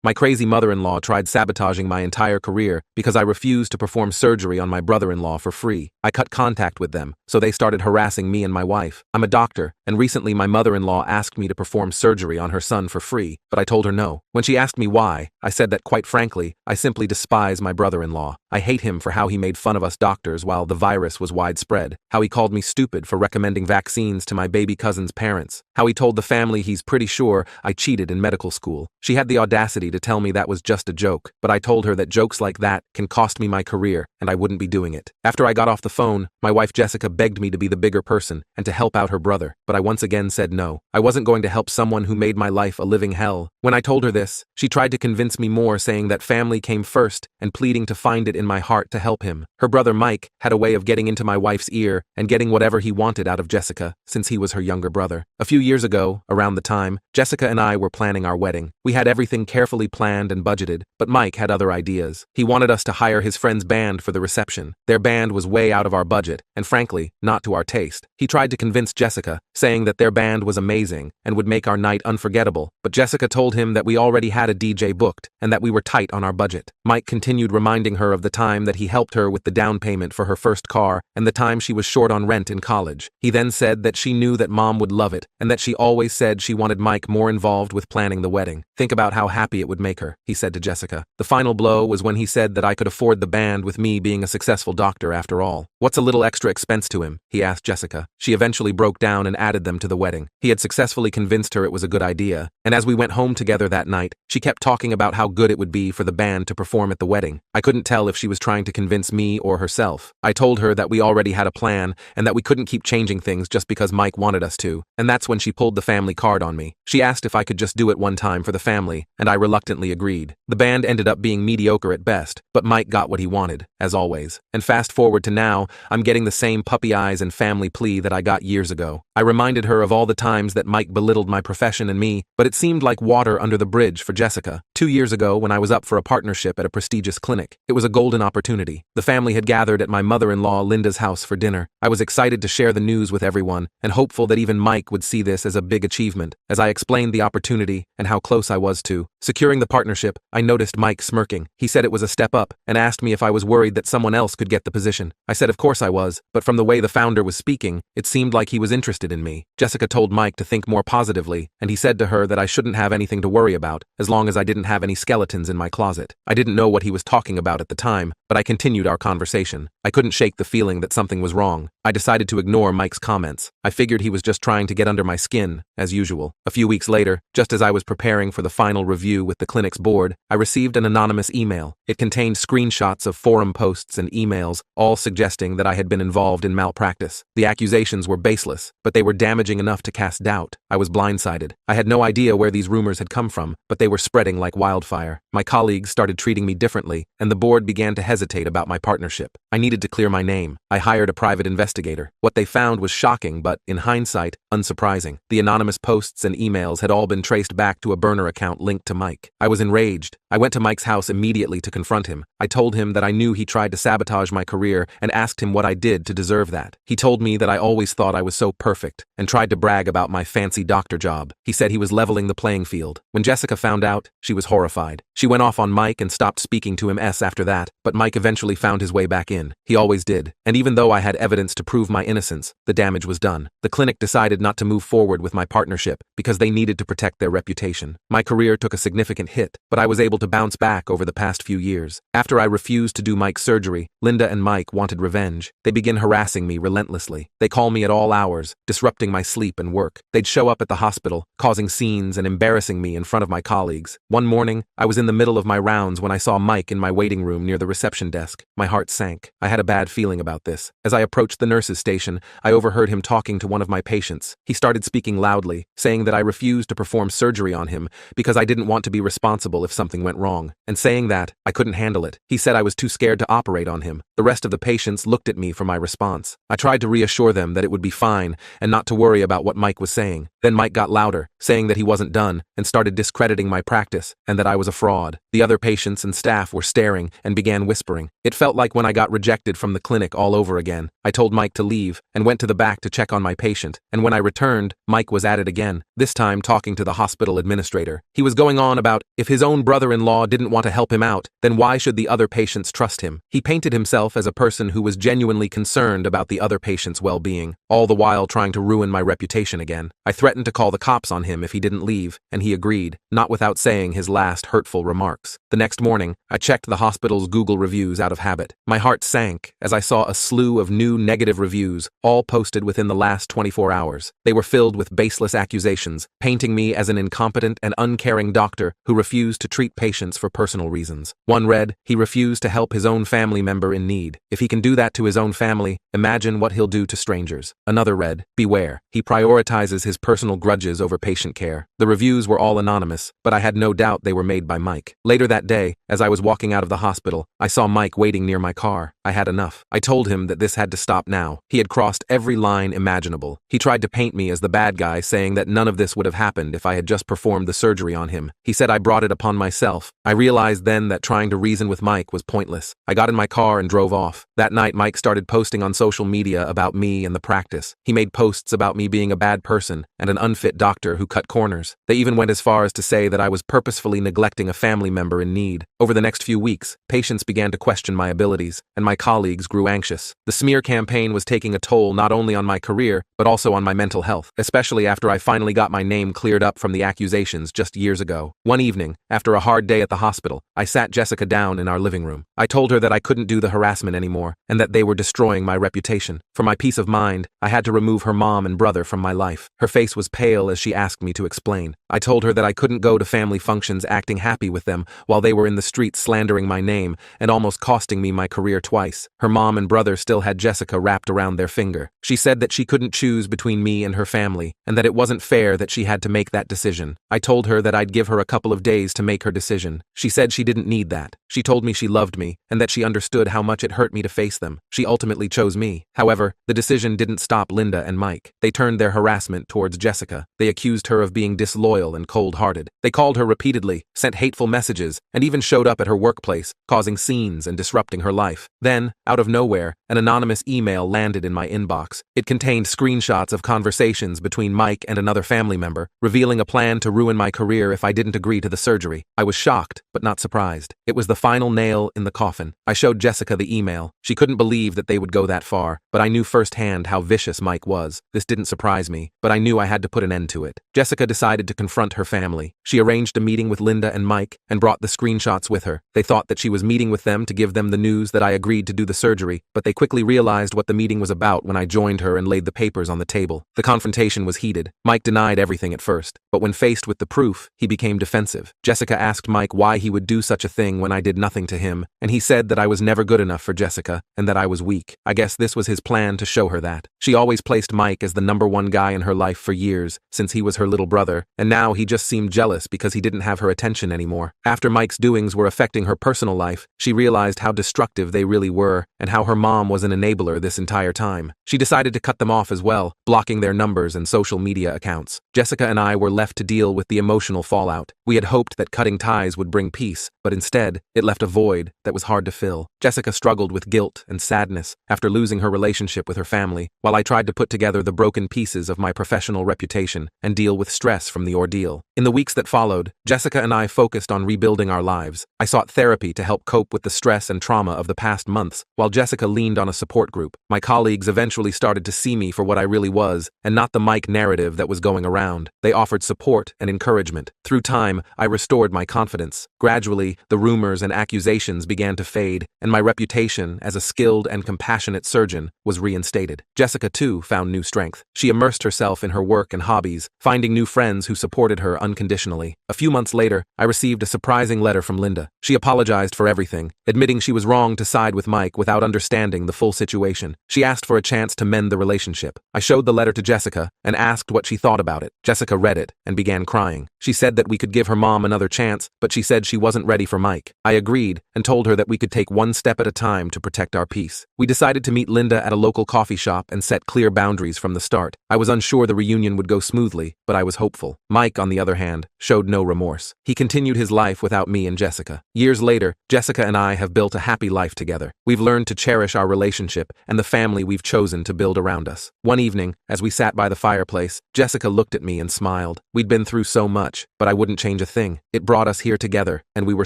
My crazy mother-in-law tried sabotaging my entire career because I refused to perform surgery on my brother-in-law for free. I cut contact with them, so they started harassing me and my wife. I'm a doctor, and recently my mother-in-law asked me to perform surgery on her son for free, but I told her no. When she asked me why, I said that quite frankly, I simply despise my brother-in-law. I hate him for how he made fun of us doctors while the virus was widespread, how he called me stupid for recommending vaccines to my baby cousin's parents, how he told the family he's pretty sure I cheated in medical school. She had the audacity to tell me that was just a joke, but I told her that jokes like that can cost me my career, and I wouldn't be doing it. After I got off the phone, my wife Jessica begged me to be the bigger person and to help out her brother, but I once again said no. I wasn't going to help someone who made my life a living hell. When I told her this, she tried to convince me more, saying that family came first and pleading to find it in my heart to help him. Her brother Mike had a way of getting into my wife's ear and getting whatever he wanted out of Jessica, since he was her younger brother. A few years ago, around the time, Jessica and I were planning our wedding. We had everything carefully planned and budgeted, but Mike had other ideas. He wanted us to hire his friend's band for the reception. Their band was way out of our budget, and frankly, not to our taste. He tried to convince Jessica, saying that their band was amazing and would make our night unforgettable, but Jessica told him that we already had a DJ booked and that we were tight on our budget. Mike continued reminding her of the time that he helped her with the down payment for her first car and the time she was short on rent in college. He then said that she knew that Mom would love it and that she always said she wanted Mike more involved with planning the wedding. Think about how happy it would make her, he said to Jessica. The final blow was when he said that I could afford the band with me being a successful doctor after all. What's a little extra expense to him? He asked Jessica. She eventually broke down and added them to the wedding. He had successfully convinced her it was a good idea, and as we went home together that night, she kept talking about how good it would be for the band to perform at the wedding. I couldn't tell if she was trying to convince me or herself. I told her that we already had a plan and that we couldn't keep changing things just because Mike wanted us to, and that's when she pulled the family card on me. She asked if I could just do it one time for the family, and I reluctantly agreed. The band ended up being mediocre at best, but Mike got what he wanted, as always. And fast forward to now, I'm getting the same puppy eyes and family plea that I got years ago. I reminded her of all the times that Mike belittled my profession and me, but it seemed like water under the bridge for Jessica. 2 years ago, when I was up for a partnership at a prestigious clinic, it was a golden opportunity. The family had gathered at my mother-in-law Linda's house for dinner. I was excited to share the news with everyone and hopeful that even Mike would see this as a big achievement. As I explained the opportunity and how close I was to securing the partnership, I noticed Mike smirking. He said it was a step up and asked me if I was worried that someone else could get the position. I said of course I was, but from the way the founder was speaking, it seemed like he was interested in me. Jessica told Mike to think more positively, and he said to her that I shouldn't have anything to worry about as long as I didn't have any skeletons in my closet. I didn't know what he was talking about at the time, but I continued our conversation. I couldn't shake the feeling that something was wrong. I decided to ignore Mike's comments. I figured he was just trying to get under my skin, as usual. A few weeks later, just as I was preparing for the final review with the clinic's board, I received an anonymous email. It contained screenshots of forum posts and emails, all suggesting that I had been involved in malpractice. The accusations were baseless, but they were damaging enough to cast doubt. I was blindsided. I had no idea where these rumors had come from, but they were spreading like wildfire. My colleagues started treating me differently, and the board began to hesitate about my partnership. I needed to clear my name. I hired a private investigator. What they found was shocking, but, in hindsight, unsurprising. The anonymous posts and emails had all been traced back to a burner account linked to Mike. I was enraged. I went to Mike's house immediately to confront him. I told him that I knew he tried to sabotage my career and asked him what I did to deserve that. He told me that I always thought I was so perfect and tried to brag about my fancy doctor job. He said he was leveling the playing field. When Jessica found out, she was horrified. She went off on Mike and stopped speaking to him after that, but Mike eventually found his way back in. He always did. And even though I had evidence to prove my innocence, the damage was done. The clinic decided not to move forward with my partnership because they needed to protect their reputation. My career took a significant hit, but I was able to bounce back over the past few years. After I refused to do Mike's surgery, Linda and Mike wanted revenge. They began harassing me relentlessly. They call me at all hours, disrupting my sleep and work. They'd show up at the hospital, causing scenes and embarrassing me in front of my colleagues. One morning, I was in the middle of my rounds when I saw Mike in my waiting room near the reception desk. My heart sank. I had a bad feeling about this. As I approached the nurse's station, I overheard him talking to one of my patients. He started speaking loudly, saying that I refused to perform surgery on him because I didn't want to be responsible if something went wrong, and saying that I couldn't handle it. He said I was too scared to operate on him. The rest of the patients looked at me for my response. I tried to reassure them that it would be fine and not to worry about what Mike was saying. Then Mike got louder, saying that he wasn't done and started discrediting my practice and that I was a fraud. fraud. The other patients and staff were staring and began whispering. It felt like when I got rejected from the clinic all over again. I told Mike to leave and went to the back to check on my patient, and when I returned, Mike was at it again, this time talking to the hospital administrator. He was going on about if his own brother-in-law didn't want to help him out, then why should the other patients trust him? He painted himself as a person who was genuinely concerned about the other patient's well-being, all the while trying to ruin my reputation again. I threatened to call the cops on him if he didn't leave, and he agreed, not without saying his last hurtful remarks. The next morning, I checked the hospital's Google reviews out of habit. My heart sank as I saw a slew of new negative reviews, all posted within the last 24 hours. They were filled with baseless accusations, painting me as an incompetent and uncaring doctor who refused to treat patients for personal reasons. One read, he refused to help his own family member in need. If he can do that to his own family, imagine what he'll do to strangers. Another read, beware, he prioritizes his personal grudges over patient care. The reviews were all anonymous, but I had no doubt they were made by Mike. Later that day, as I was walking out of the hospital, I saw Mike waiting near my car. I had enough. I told him that this had to stop now. He had crossed every line imaginable. He tried to paint me as the bad guy, saying that none of this would have happened if I had just performed the surgery on him. He said I brought it upon myself. I realized then that trying to reason with Mike was pointless. I got in my car and drove off. That night, Mike started posting on social media about me and the practice. He made posts about me being a bad person and an unfit doctor who cut corners. They even went as far as to say that I was purposefully neglecting a family member in need. Over the next few weeks, patients began to question my abilities, and my colleagues grew anxious. The smear campaign was taking a toll not only on my career, but also on my mental health, especially after I finally got my name cleared up from the accusations just years ago. One evening, after a hard day at the hospital, I sat Jessica down in our living room. I told her that I couldn't do the harassment anymore, and that they were destroying my reputation. For my peace of mind, I had to remove her mom and brother from my life. Her face was pale as she asked me to explain. I told her that I couldn't go to family functions acting happy with them while they were in the streets slandering my name and almost costing me my career twice. Her mom and brother still had Jessica wrapped around their finger. She said that she couldn't choose between me and her family, and that it wasn't fair that she had to make that decision. I told her that I'd give her a couple of days to make her decision. She said she didn't need that. She told me she loved me, and that she understood how much it hurt me to face them. She ultimately chose me. However, the decision didn't stop Linda and Mike. They turned their harassment towards Jessica. They accused her of being disloyal and cold-hearted. They called her repeatedly, sent hateful messages, and even showed up at her workplace, causing scenes and disrupting her life. Then, out of nowhere, an anonymous email landed in my inbox. It contained screenshots of conversations between Mike and another family member, revealing a plan to ruin my career if I didn't agree to the surgery. I was shocked, but not surprised. It was the final nail in the coffin. I showed Jessica the email. She couldn't believe that they would go that far, but I knew firsthand how vicious Mike was. This didn't surprise me, but I knew I had to put an end to it. Jessica decided to confront her family. She arranged a meeting with Linda and Mike and brought the screenshots with her. They thought that she was meeting with them to give them the news that I agreed to do the surgery, but they quickly realized what the meeting was about when I joined her and laid the papers on the table. The confrontation was heated. Mike denied everything at first, but when faced with the proof, he became defensive. Jessica asked Mike why he would do such a thing when I did nothing to him, and he said that I was never good enough for Jessica and that I was weak. I guess this was his plan to show her that. She always placed Mike as the #1 guy in her life for years, since he was her little brother, and now he just seemed jealous because he didn't have her attention anymore. After Mike's doings were affecting her personal life, she realized how destructive they really were and how her mom was an enabler this entire time. She decided to cut them off as well, blocking their numbers and social media accounts. Jessica and I were left to deal with the emotional fallout. We had hoped that cutting ties would bring peace, but instead, it left a void that was hard to fill. Jessica struggled with guilt and sadness after losing her relationship with her family, while I tried to put together the broken pieces of my professional reputation and deal with stress from the ordeal. In the weeks that followed, Jessica and I focused on rebuilding our lives. I sought therapy to help cope with the stress and trauma of the past months, while Jessica leaned on a support group. My colleagues eventually started to see me for what I really was, and not the Mike narrative that was going around. They offered support and encouragement. Through time, I restored my confidence. Gradually, the rumors and accusations began to fade, and my reputation as a skilled and compassionate surgeon was reinstated. Jessica, too, found new strength. She immersed herself in her work and hobbies, finding new friends who supported her unconditionally. A few months later, I received a surprising letter from Linda. She apologized for everything, admitting she was wrong to side with Mike without understanding the full situation. She asked for a chance to mend the relationship. I showed the letter to Jessica and asked what she thought about it. Jessica read it and began crying. She said that we could give her mom another chance, but she said she wasn't ready for Mike. I agreed and told her that we could take one step at a time to protect our peace. We decided to meet Linda at a local coffee shop and set clear boundaries from the start. I was unsure the reunion would go smoothly, but I was hopeful. Mike, on the other hand, showed no remorse. He continued his life without me and Jessica. Years later, Jessica and I have built a happy life together. We've learned to cherish our relationship and the family we've chosen to build around us. One evening, as we sat by the fireplace, Jessica looked at me and smiled. We'd been through so much, but I wouldn't change a thing. It brought us here together, and we were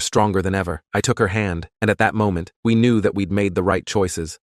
stronger than ever. I took her hand, and at that moment, we knew that we'd made the right choices.